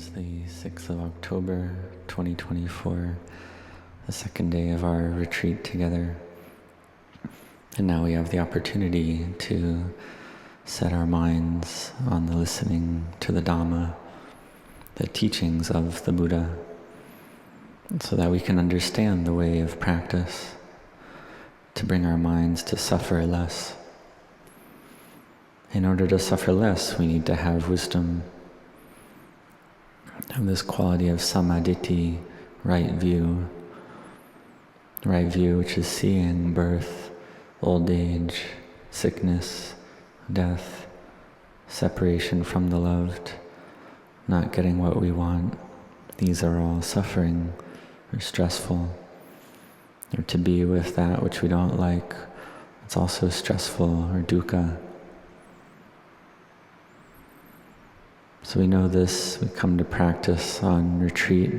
is the 6th of October, 2024, the second day of our retreat together. And now we have the opportunity to set our minds on the listening to the Dhamma, the teachings of the Buddha, so that we can understand the way of practice to bring our minds to suffer less. In order to suffer less, we need to have wisdom, have this quality of samadhi, right view, which is seeing birth, old age, sickness, death, separation from the loved, not getting what we want. These are all suffering or stressful. Or to be with that which we don't like, it's also stressful or dukkha. So we know this, we come to practice on retreat,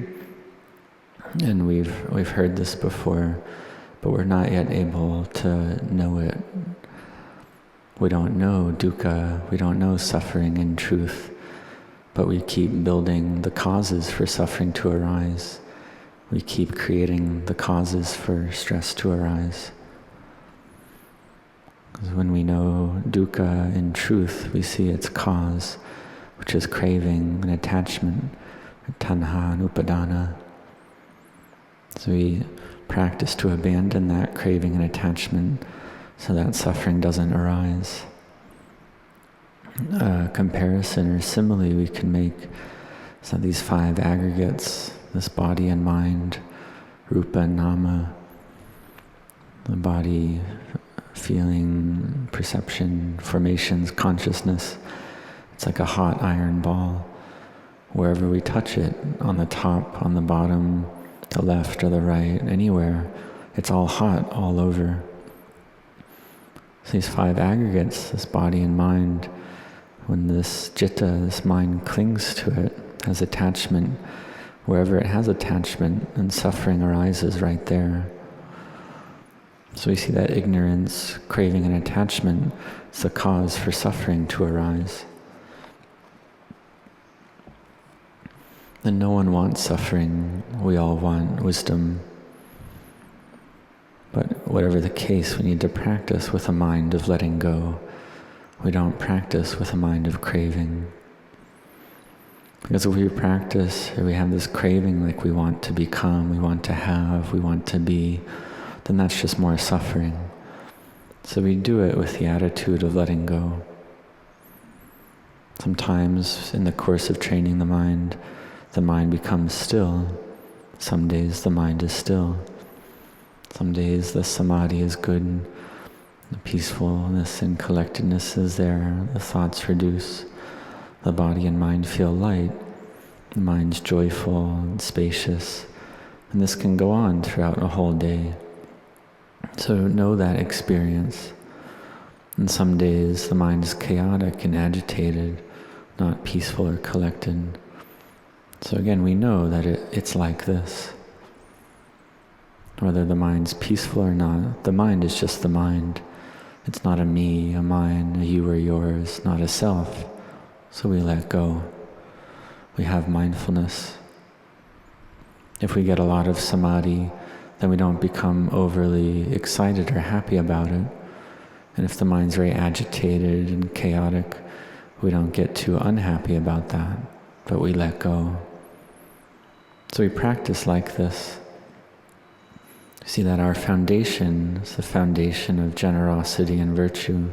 and we've heard this before, but we're not yet able to know it. We don't know dukkha, we don't know suffering in truth, but we keep building the causes for suffering to arise. We keep creating the causes for stress to arise. Because when we know dukkha in truth, we see its cause, which is craving and attachment, tanha and upadana. So we practice to abandon that craving and attachment so that suffering doesn't arise. A comparison or simile we can make so these five aggregates, this body and mind, rupa and nama, the body, feeling, perception, formations, consciousness. It's like a hot iron ball. Wherever we touch it, on the top, on the bottom, the left or the right, anywhere, it's all hot all over. So these five aggregates, this body and mind, when this citta, this mind, clings to it, has attachment, wherever it has attachment, and suffering arises right there. So we see that ignorance, craving, and attachment is the cause for suffering to arise. And no one wants suffering, we all want wisdom. But whatever the case, we need to practice with a mind of letting go. We don't practice with a mind of craving. Because if we practice, or we have this craving like we want to become, we want to have, we want to be, then that's just more suffering. So we do it with the attitude of letting go. Sometimes in the course of training the mind becomes still. Some days the mind is still. Some days the samadhi is good, the peacefulness and collectedness is there, the thoughts reduce, the body and mind feel light, the mind's joyful and spacious, and this can go on throughout a whole day. So know that experience. And some days the mind is chaotic and agitated, not peaceful or collected. So again, we know that it's like this. Whether the mind's peaceful or not, the mind is just the mind. It's not a me, a mine, a you or yours, not a self. So we let go. We have mindfulness. If we get a lot of samadhi, then we don't become overly excited or happy about it. And if the mind's very agitated and chaotic, we don't get too unhappy about that, but we let go. So we practice like this. See that our foundation is the foundation of generosity and virtue.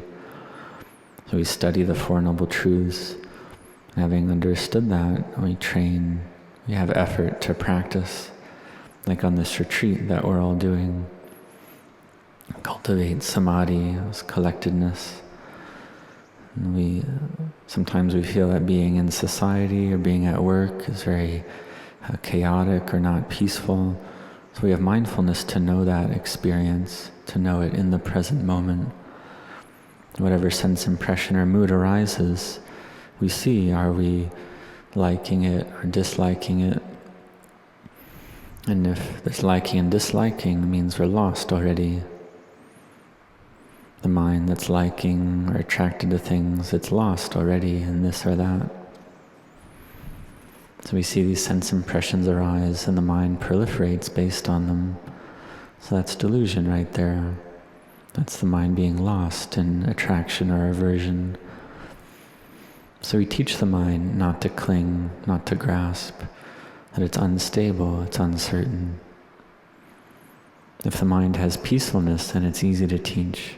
So we study the Four Noble Truths. Having understood that, we train, we have effort to practice, like on this retreat that we're all doing. Cultivate samadhi, this collectedness. And sometimes we feel that being in society or being at work is very chaotic or not peaceful. So we have mindfulness to know that experience, to know it in the present moment. Whatever sense impression or mood arises, we see, are we liking it or disliking it? And if there's liking and disliking, it means we're lost already. The mind that's liking or attracted to things, it's lost already in this or that. So we see these sense impressions arise and the mind proliferates based on them. So that's delusion right there. That's the mind being lost in attraction or aversion. So we teach the mind not to cling, not to grasp, that it's unstable, it's uncertain. If the mind has peacefulness, then it's easy to teach.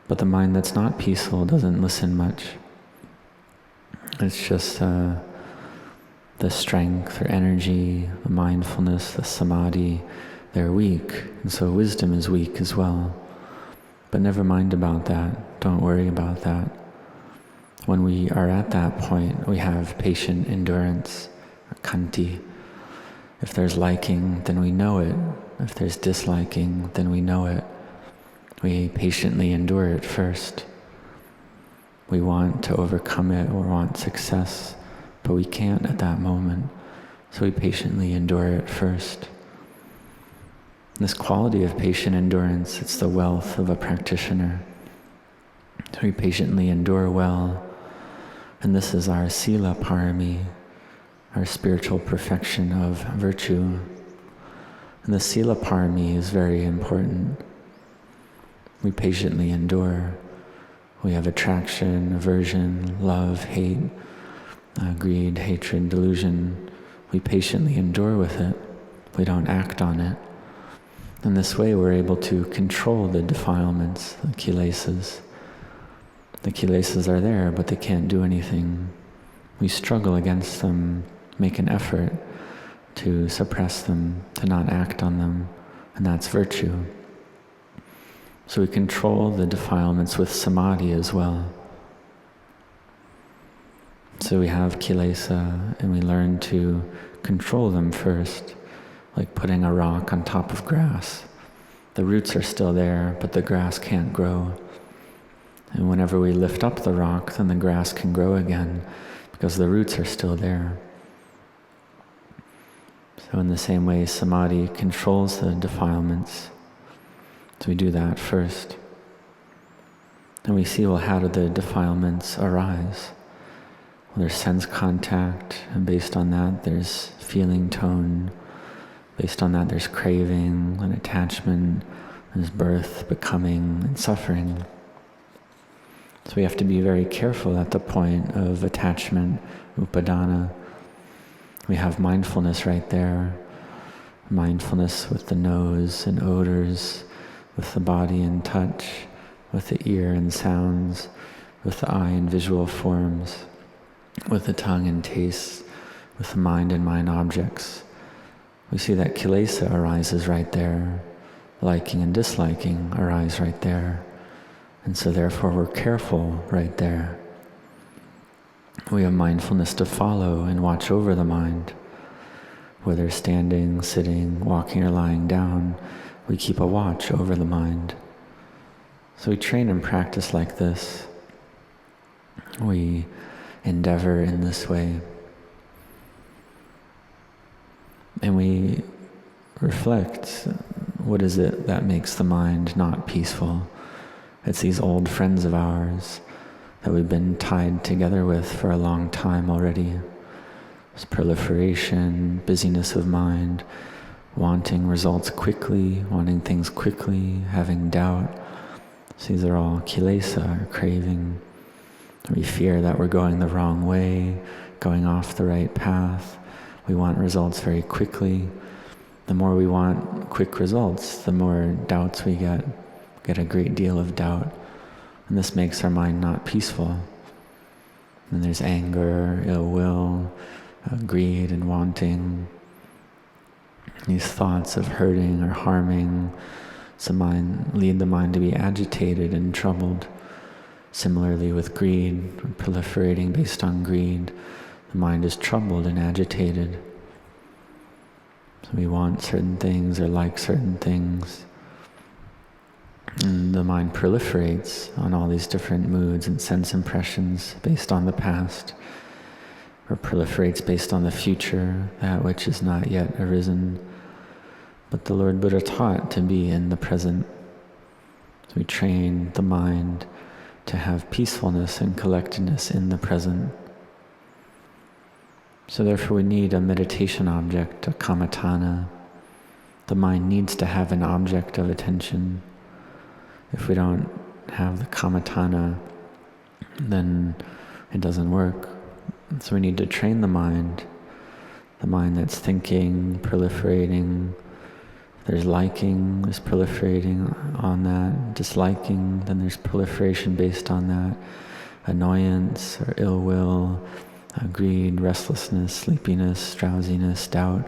But the mind that's not peaceful doesn't listen much. It's just the strength or energy, the mindfulness, the samadhi, they're weak. And so wisdom is weak as well. But never mind about that. Don't worry about that. When we are at that point, we have patient endurance, or khanti. If there's liking, then we know it. If there's disliking, then we know it. We patiently endure it first. We want to overcome it or want success, but we can't at that moment. So we patiently endure it first. This quality of patient endurance, it's the wealth of a practitioner. So we patiently endure well. And this is our sila parami, our spiritual perfection of virtue. And the sila parami is very important. We patiently endure. We have attraction, aversion, love, hate, greed, hatred, delusion. We patiently endure with it. We don't act on it. In this way, we're able to control the defilements, the kilesas. The kilesas are there, but they can't do anything. We struggle against them, make an effort to suppress them, to not act on them, and that's virtue. So we control the defilements with samadhi as well. So we have kilesa, and we learn to control them first, like putting a rock on top of grass. The roots are still there, but the grass can't grow. And whenever we lift up the rock, then the grass can grow again, because the roots are still there. So in the same way, samadhi controls the defilements. So we do that first. And we see, well, how do the defilements arise? Well, there's sense contact, and based on that, there's feeling tone. Based on that, there's craving and attachment, there's birth, becoming, and suffering. So we have to be very careful at the point of attachment, upadana. We have mindfulness right there. Mindfulness with the nose and odors, with the body and touch, with the ear and sounds, with the eye and visual forms, with the tongue and tastes, with the mind and mind objects. We see that kilesa arises right there. Liking and disliking arise right there. And so therefore we're careful right there. We have mindfulness to follow and watch over the mind. Whether standing, sitting, walking, or lying down, we keep a watch over the mind. So we train and practice like this. We endeavor in this way. And we reflect, what is it that makes the mind not peaceful? It's these old friends of ours that we've been tied together with for a long time already. It's proliferation, busyness of mind, wanting results quickly, wanting things quickly, having doubt. So these are all kilesa, or craving. We fear that we're going the wrong way, going off the right path. We want results very quickly. The more we want quick results, the more doubts we get a great deal of doubt. And this makes our mind not peaceful. And there's anger, ill will, greed and wanting. These thoughts of hurting or harming lead the mind to be agitated and troubled. Similarly with greed, proliferating based on greed, the mind is troubled and agitated. So we want certain things or like certain things. And the mind proliferates on all these different moods and sense impressions based on the past, or proliferates based on the future, that which is not yet arisen. But the Lord Buddha taught to be in the present. So we train the mind to have peacefulness and collectedness in the present. So therefore we need a meditation object, a kammatthana. The mind needs to have an object of attention. If we don't have the kammatthana, then it doesn't work. So we need to train the mind that's thinking, proliferating. There's liking, there's proliferating on that. Disliking, then there's proliferation based on that. Annoyance or ill will, greed, restlessness, sleepiness, drowsiness, doubt.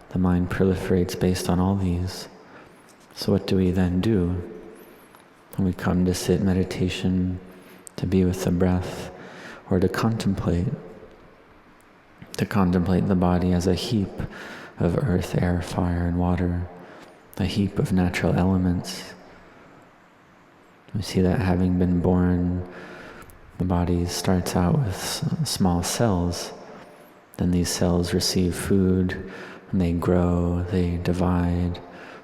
The mind proliferates based on all these. So what do we then do? When we come to sit meditation, to be with the breath, or to contemplate the body as a heap of earth, air, fire, and water, a heap of natural elements. We see that having been born, the body starts out with small cells. Then these cells receive food, and they grow, they divide,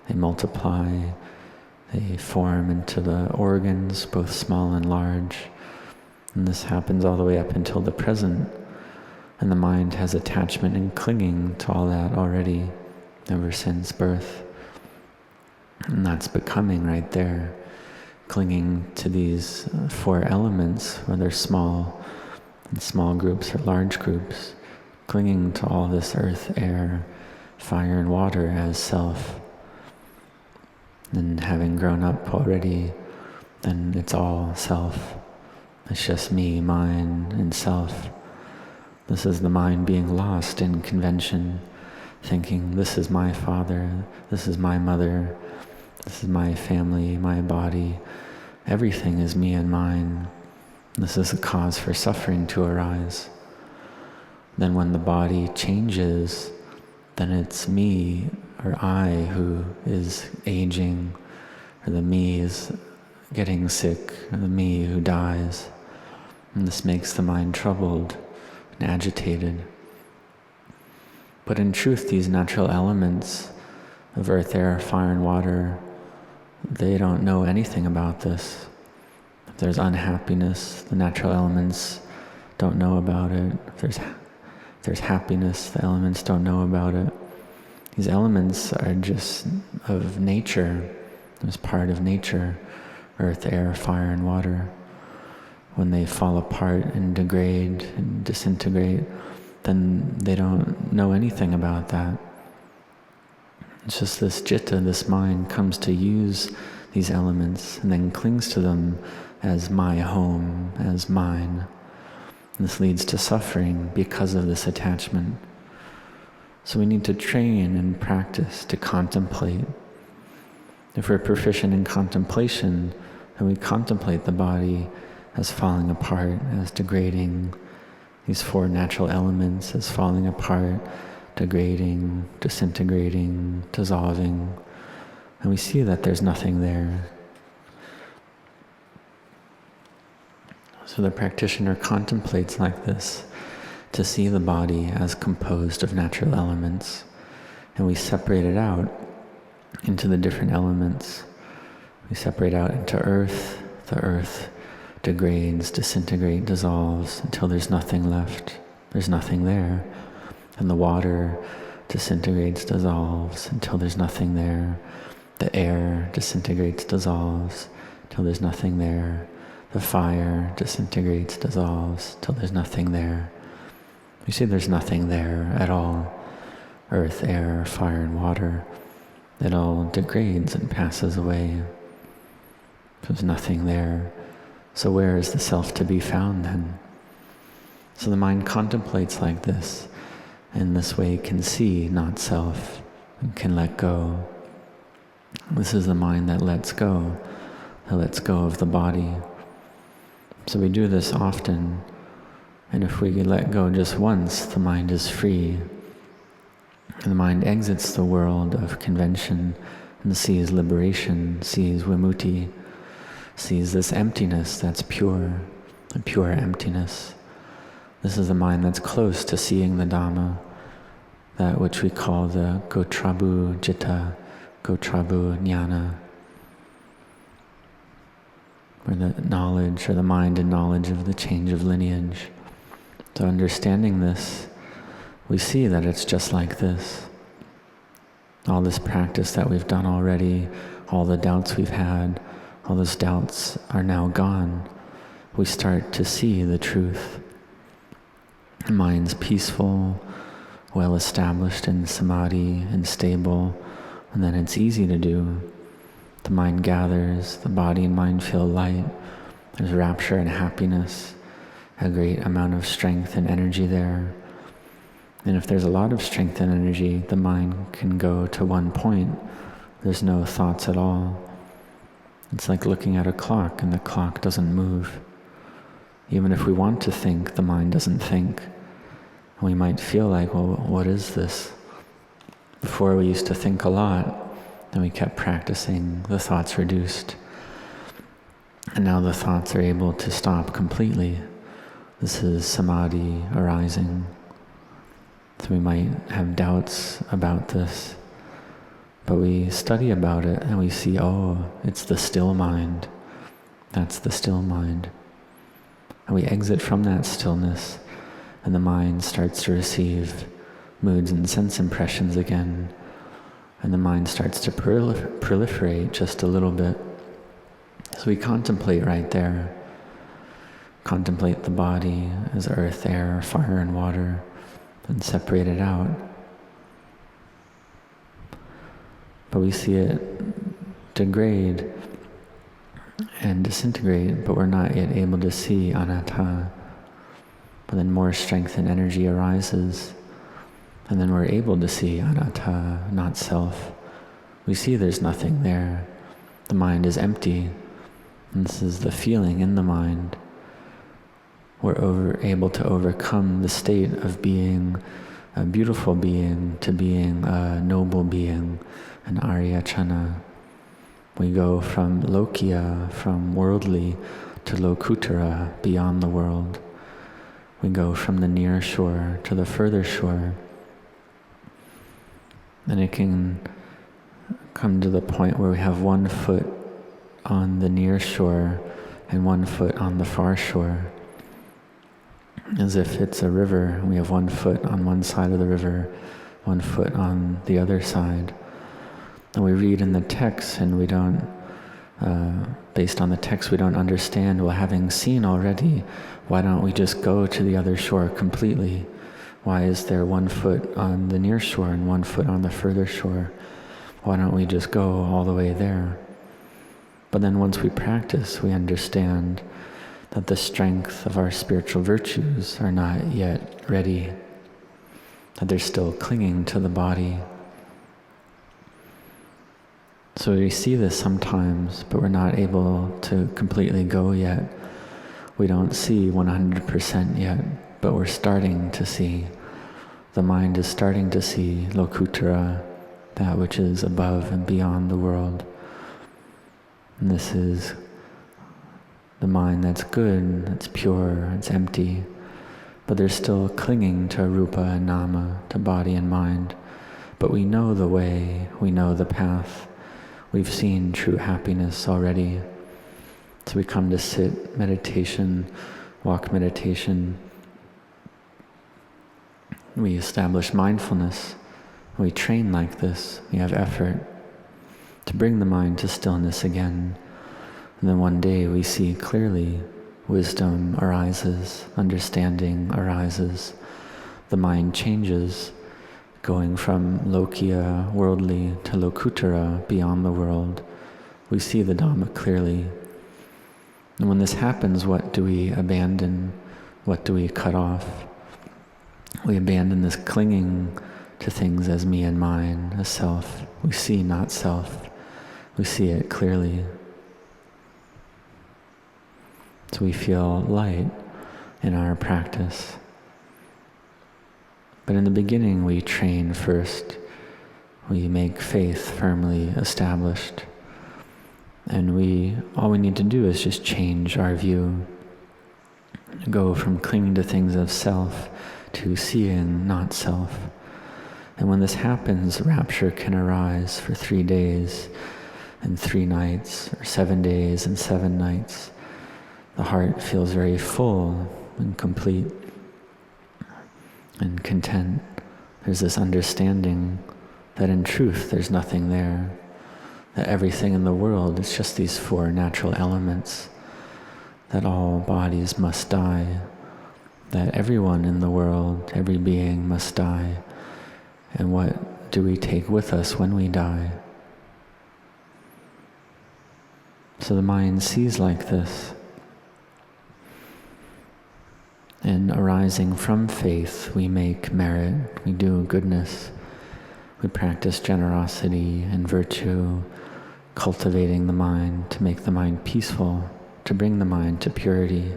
they multiply, they form into the organs, both small and large. And this happens all the way up until the present. And the mind has attachment and clinging to all that already, ever since birth. And that's becoming right there, clinging to these four elements, whether small in small groups or large groups, clinging to all this earth, air, fire, and water as self. And having grown up already, then it's all self. It's just me, mine, and self. This is the mind being lost in convention, thinking, this is my father, this is my mother, this is my family, my body. Everything is me and mine. This is a cause for suffering to arise. Then when the body changes, then it's me or I who is aging, or the me is getting sick, or the me who dies. And this makes the mind troubled and agitated. But in truth, these natural elements of earth, air, fire, and water, they don't know anything about this. If there's unhappiness, the natural elements don't know about it. If there's happiness, the elements don't know about it. These elements are just of nature, as part of nature, earth, air, fire, and water. When they fall apart and degrade and disintegrate, then they don't know anything about that. It's just this citta, this mind, comes to use these elements and then clings to them as my home, as mine. And this leads to suffering because of this attachment. So we need to train and practice to contemplate. If we're proficient in contemplation, then we contemplate the body as falling apart, as degrading, these four natural elements as falling apart, degrading, disintegrating, dissolving, and we see that there's nothing there. So the practitioner contemplates like this, to see the body as composed of natural elements, and we separate it out into the different elements. We separate out into earth. The earth degrades, disintegrates, dissolves until there's nothing left. There's nothing there. And the water disintegrates, dissolves until there's nothing there. The air disintegrates, dissolves until there's nothing there. The fire disintegrates, dissolves until there's nothing there. You see there's nothing there at all. Earth, air, fire, and water. It all degrades and passes away. There's nothing there. So where is the self to be found then? So the mind contemplates like this. In this way it can see not self, and can let go. This is the mind that lets go of the body. So we do this often, and if we let go just once, the mind is free. And the mind exits the world of convention and sees liberation, sees vimutti, sees this emptiness that's pure, a pure emptiness. This is the mind that's close to seeing the Dhamma, that which we call the Gotrabu Citta, Gotrabu Jnana, or the knowledge, or the mind and knowledge of the change of lineage. So understanding this, we see that it's just like this. All this practice that we've done already, all the doubts we've had, all those doubts are now gone. We start to see the truth. The mind's peaceful, well established in samadhi and stable, and then it's easy to do. The mind gathers, the body and mind feel light. There's rapture and happiness, a great amount of strength and energy there. And if there's a lot of strength and energy, the mind can go to one point. There's no thoughts at all. It's like looking at a clock and the clock doesn't move. Even if we want to think, the mind doesn't think. We might feel like, well, what is this? Before we used to think a lot, and we kept practicing, the thoughts reduced. And now the thoughts are able to stop completely. This is samadhi arising. So we might have doubts about this, but we study about it and we see, oh, it's the still mind. That's the still mind. And we exit from that stillness, and the mind starts to receive moods and sense impressions again, and the mind starts to proliferate just a little bit. So we contemplate right there. Contemplate the body as earth, air, fire, and water, and separate it out. But we see it degrade and disintegrate, but we're not yet able to see anatta. But then more strength and energy arises, and then we're able to see anatta, not self. We see there's nothing there. The mind is empty. And this is the feeling in the mind. We're able to overcome the state of being a beautiful being to being a noble being, an Aryachana. We go from Lokiya, from worldly, to Lokutara, beyond the world. We go from the near shore to the further shore. And it can come to the point where we have 1 foot on the near shore and 1 foot on the far shore. As if it's a river, we have 1 foot on one side of the river, 1 foot on the other side. And we read in the text and we don't, based on the text, we don't understand, well, having seen already, why don't we just go to the other shore completely? Why is there 1 foot on the near shore and 1 foot on the further shore? Why don't we just go all the way there? But then once we practice, we understand that the strength of our spiritual virtues are not yet ready, that they're still clinging to the body. So we see this sometimes, but we're not able to completely go yet. We don't see 100% yet, but we're starting to see. The mind is starting to see Lokutara, that which is above and beyond the world. And this is the mind that's good, that's pure, it's empty, but they're still clinging to Rupa and Nama, to body and mind. But we know the way, we know the path. We've seen true happiness already. So we come to sit meditation, walk meditation. We establish mindfulness. We train like this. We have effort to bring the mind to stillness again. And then one day we see clearly, wisdom arises, understanding arises, the mind changes, going from Lokiya, worldly, to Lokutara, beyond the world. We see the Dhamma clearly. And when this happens, what do we abandon? What do we cut off? We abandon this clinging to things as me and mine, as self. We see not self. We see it clearly. So we feel light in our practice. But in the beginning, we train first. We make faith firmly established. And all we need to do is just change our view. Go from clinging to things of self to seeing not self. And when this happens, rapture can arise for 3 days and 3 nights, or 7 days and 7 nights. The heart feels very full and complete and content. There's this understanding that in truth there's nothing there, that everything in the world is just these four natural elements, that all bodies must die, that everyone in the world, every being must die, and what do we take with us when we die? So the mind sees like this, and arising from faith, we make merit, we do goodness, we practice generosity and virtue, cultivating the mind to make the mind peaceful, to bring the mind to purity.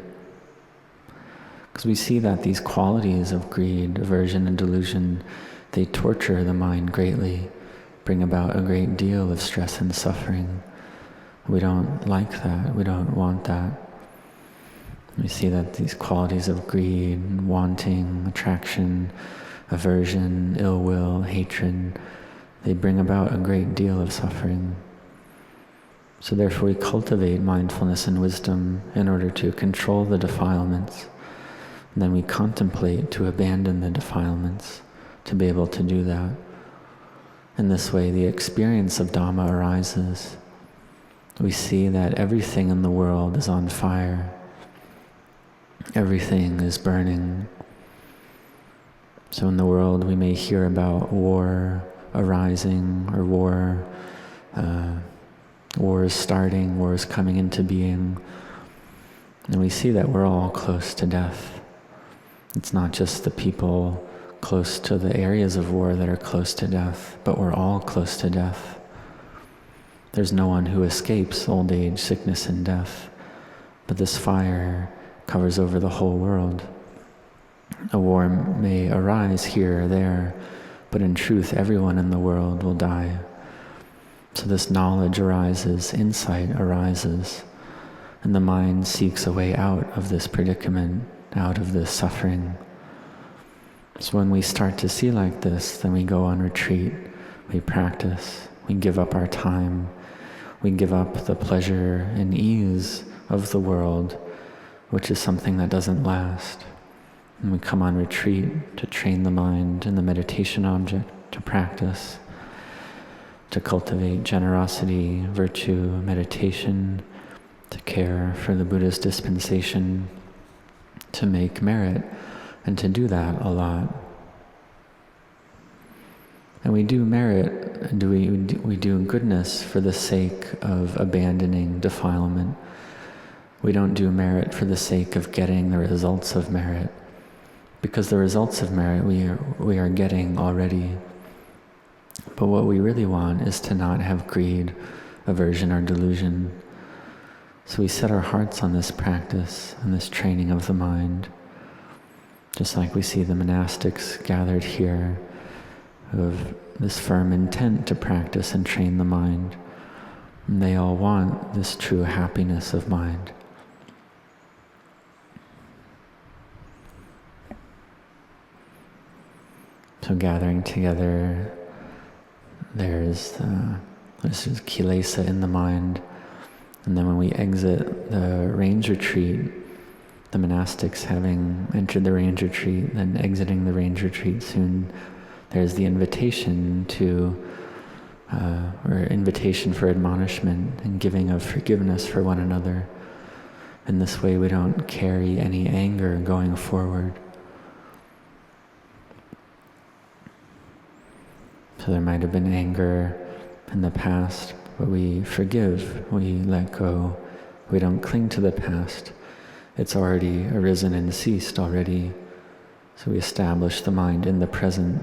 Because we see that these qualities of greed, aversion, and delusion, they torture the mind greatly, bring about a great deal of stress and suffering. We don't like that, we don't want that. We see that these qualities of greed, wanting, attraction, aversion, ill will, hatred, they bring about a great deal of suffering. So therefore we cultivate mindfulness and wisdom in order to control the defilements. And then we contemplate to abandon the defilements, to be able to do that. In this way, the experience of Dhamma arises. We see that everything in the world is on fire. Everything is burning. So in the world we may hear about war arising, or wars starting, wars coming into being. And we see that we're all close to death. It's not just the people close to the areas of war that are close to death, but we're all close to death. There's no one who escapes old age, sickness, and death, but this fire covers over the whole world. A war may arise here or there, but in truth, everyone in the world will die. So this knowledge arises, insight arises, and the mind seeks a way out of this predicament, out of this suffering. So when we start to see like this, then we go on retreat, we practice, we give up our time, we give up the pleasure and ease of the world, which is something that doesn't last. And we come on retreat to train the mind in the meditation object, to practice, to cultivate generosity, virtue, meditation, to care for the Buddha's dispensation, to make merit, and to do that a lot. And we do merit, and we do goodness for the sake of abandoning defilement. We don't do merit for the sake of getting the results of merit, because the results of merit we are getting already. But what we really want is to not have greed, aversion, or delusion. So we set our hearts on this practice, on this training of the mind, just like we see the monastics gathered here, who have this firm intent to practice and train the mind. And they all want this true happiness of mind. So gathering together, there's kilesa in the mind, and then when we exit the range retreat, the monastics having entered the range retreat, then exiting the range retreat soon, there's the invitation or invitation for admonishment and giving of forgiveness for one another. In this way we don't carry any anger going forward. So there might have been anger in the past, but we forgive, we let go, we don't cling to the past. It's already arisen and ceased already. So we establish the mind in the present.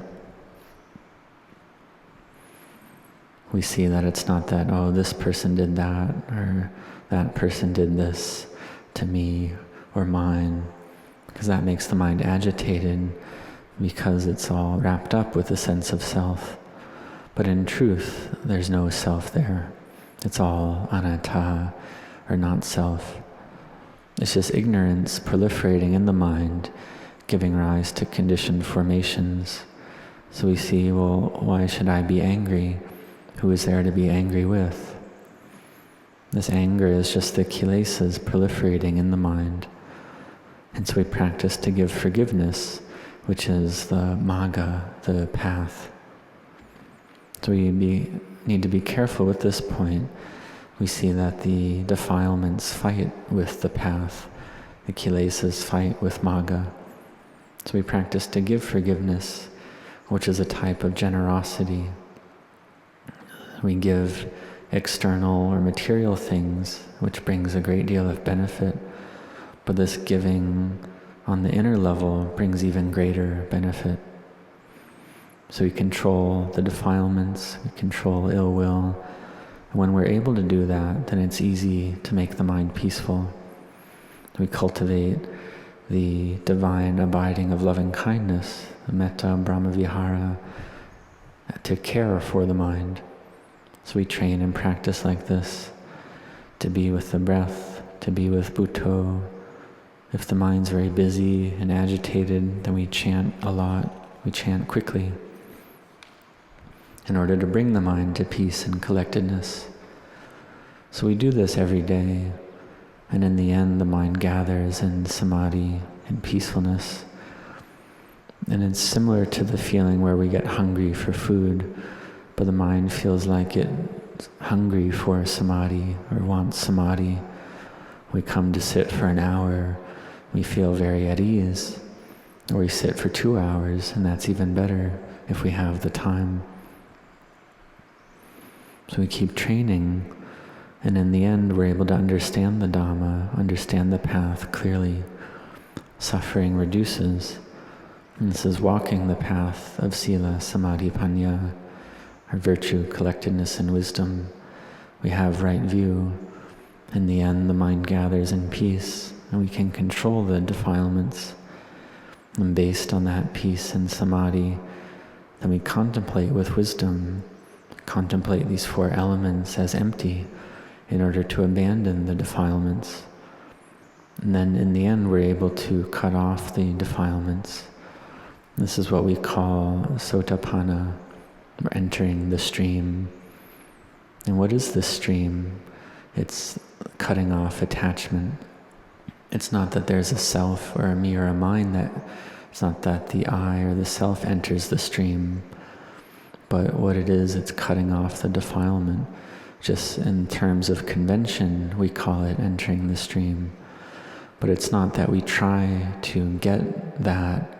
We see that it's not that, oh, this person did that, or that person did this to me or mine, because that makes the mind agitated, because it's all wrapped up with a sense of self. But in truth, there's no self there. It's all anatta, or not self. It's just ignorance proliferating in the mind, giving rise to conditioned formations. So we see, well, why should I be angry? Who is there to be angry with? This anger is just the kilesas proliferating in the mind. And so we practice to give forgiveness. which is the magga, the path. So we need to be careful with this point. We see that the defilements fight with the path. The kilesas fight with magga. So we practice to give forgiveness, which is a type of generosity. We give external or material things, which brings a great deal of benefit. But this giving on the inner level brings even greater benefit. So we control the defilements, we control ill will. And when we're able to do that, then it's easy to make the mind peaceful. We cultivate the divine abiding of loving kindness, the metta, Brahma Vihara, to care for the mind. So we train and practice like this, to be with the breath, to be with Bhutto. If the mind's very busy and agitated, then we chant a lot, we chant quickly, in order to bring the mind to peace and collectedness. So we do this every day, and in the end the mind gathers in samadhi and peacefulness. And it's similar to the feeling where we get hungry for food, but the mind feels like it's hungry for samadhi or wants samadhi. We come to sit for an hour, we feel very at ease. Or we sit for 2 hours, and that's even better if we have the time. So we keep training, and in the end we're able to understand the Dhamma, understand the path clearly. Suffering reduces. And this is walking the path of sila, samadhi, panya, our virtue, collectedness, and wisdom. We have right view. In the end, the mind gathers in peace, and we can control the defilements. And based on that peace and samadhi, then we contemplate with wisdom, contemplate these 4 elements as empty in order to abandon the defilements. And then in the end, we're able to cut off the defilements. This is what we call sotapanna. We're entering the stream. And what is this stream? It's cutting off attachment. It's not that there's a self or a me or a mine, it's not that the I or the self enters the stream, but what it is, it's cutting off the defilement. Just in terms of convention, we call it entering the stream. But it's not that we try to get that,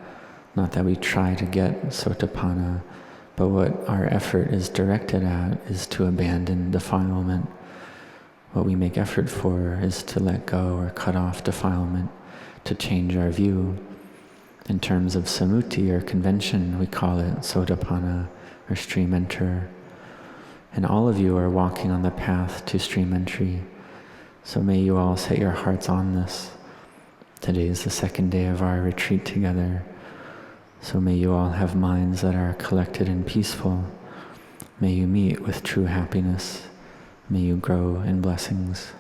not that we try to get sotapanna, but what our effort is directed at is to abandon defilement. What we make effort for is to let go or cut off defilement, to change our view. In terms of samuti or convention, we call it sotapanna or stream enter. And all of you are walking on the path to stream entry. So may you all set your hearts on this. Today is the 2nd day of our retreat together. So may you all have minds that are collected and peaceful. May you meet with true happiness. May you grow in blessings.